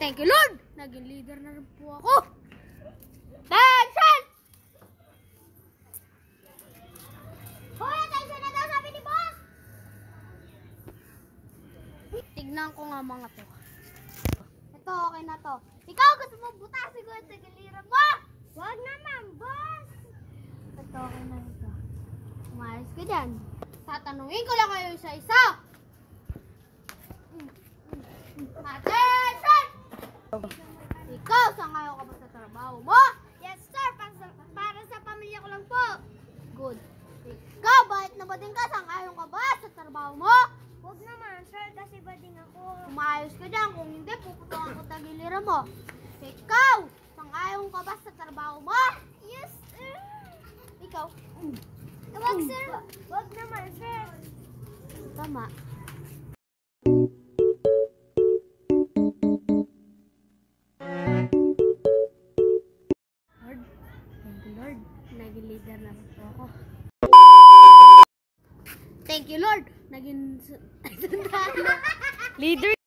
Thank you, Lord! Naging leader na rin po ako. Attention! Hoy, attention na daw, sabi ni boss! Tignan ko nga mga to. Ito, okay na to. Ikaw, gusto mo butasin ko yung tagiliran mo? Wag naman, boss! Ito, okay na ito. Umayos ka dyan. Tatanungin ko lang kayo isa-isa. Attention! Ikaw, sangayon ka ba sa trabaho mo? Yes, sir. Para sa pamilya ko lang po. Good. Ikaw, bakit na ba din ka? Sangayon ka ba sa trabaho mo? Huwag naman, sir. Kasi ba din ako? Umayos ka dyan. Kung hindi, puputukan ko tagiliran mo. Ikaw, sangayon ka ba sa trabaho mo? Yes, sir. Ikaw? Huwag, sir. Huwag naman, sir. Tama. Lord, thank you, Lord. Naging leader na po ako. Thank you, Lord. Naging leader.